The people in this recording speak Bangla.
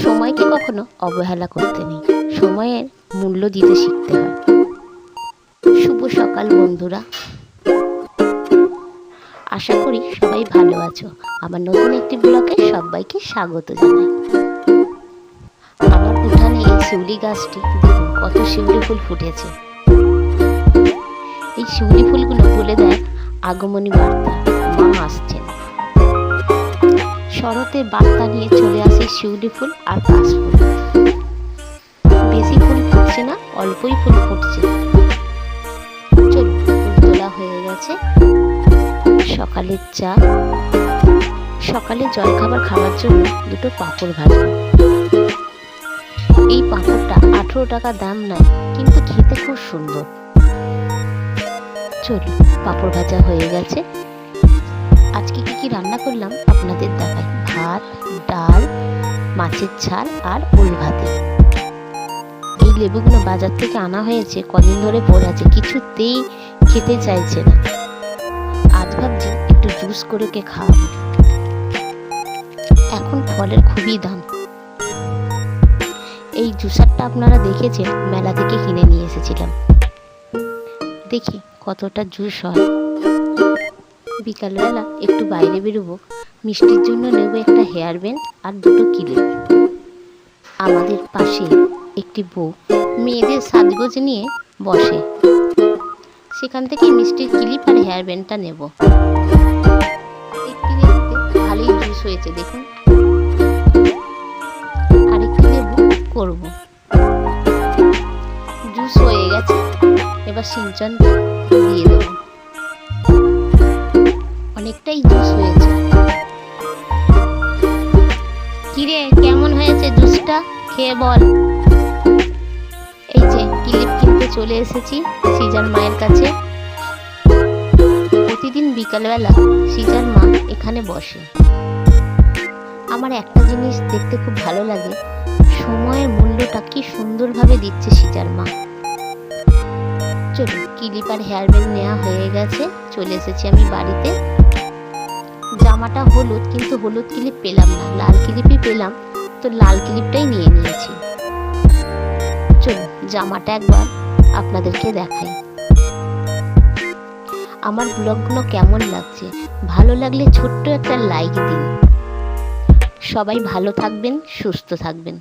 সময়কে কখনো অবহেলা করতে নেই, সময়ের মূল্য দিতে শিখতে হয়। শুভ সকাল বন্ধুরা, আশা করি সবাই ভালো আছো। আমার নতুন একটি ব্লগে সবাইকে স্বাগত জানাই। আমার উঠানে এই শিউলি গাছটি দেখুন কত শিউলি ফুল ফুটেছে। এই শিউলি ফুলগুলো বলে দেয় আগমনী বার্তা, মা আসছেন। শরতের বার্তা নিয়ে চলে আসে শিউলি ফুল আর কাশফুল। বেশি ফুল ফুটছে না, অল্পই ফুল ফুটছে। চলুন, ফুল তোলা হয়ে গেছে। সকালের চা, সকালে জলখাবার খাওয়ার জন্য দুটো পাঁপড় ভাজবো। এই পাঁপড়টা 18 টাকা দাম নেয়, কিন্তু খেতে খুব সুন্দর। চলুন, পাঁপড় ভাজা হয়ে গেছে। আজকে কি রান্না করলাম আপনাদের দেখাই। ভাত, ডাল, মাছের ঝাল আর ওল ভাতে। এই লেবুগুলো বাজার থেকে আনা হয়েছে, কদিন ধরে পড়ে আছে, কিছুতেই খেতে চাইছে না। আজ ভাবছি একটু জুস করে খাওয়াবো। এখন ফলের খুবই দাম। এই জুসারটা আপনারা দেখেছেন, মেলা থেকে কিনে নিয়ে এসেছিলাম। দেখি কতটা জুস হয়। বিকালবেলা একটু বাইরে বেরোবো, মিষ্টির জন্য নেব একটা হেয়ার ব্যান্ড আর দুটো ক্লিপ। আমাদের পাশে একটি বউ মেয়েদের সাজগোজ নিয়ে বসে, সেখান থেকে মিষ্টির ক্লিপ আর হেয়ার ব্যান্ডটা নেব। একটি লেবুতে ভালোই জুস হয়েছে দেখুন, আরেকটি লেবু করব। জুস হয়ে গেছে, এবার সিঞ্চনটা দিয়ে দেবো। অনেকটাই জুস হয়েছে। কিরে, কেমন হয়েছে জুসটা? খেয়ে বল। এই যে ক্লিপ কিনতে চলে এসেছি সিজার মায়ের কাছে। প্রতিদিন বিকালবেলা সিজার মা এখানে বসে। আমার একটা জিনিস দেখতে খুব ভালো লাগে, সময়ের মূল্যটা কি সুন্দরভাবে দিচ্ছে সিজার মা। চলুন, ক্লিপ আর হেয়ার ব্যান্ড নেওয়া হয়ে গেছে, চলে এসেছি আমি বাড়িতে। জামাটা হলুদ, কিন্তু হলুদ ক্লিপ পেলাম না, লাল ক্লিপই পেলাম, তো লাল ক্লিপটাই নিয়ে নিয়েছি। চলুন, জামাটা একবার আপনাদেরকে দেখাই। আমার ব্লগগুলো কেমন লাগছে? ভালো লাগলে ছোট্ট একটা লাইক দিন। সবাই ভালো থাকবেন, সুস্থ থাকবেন।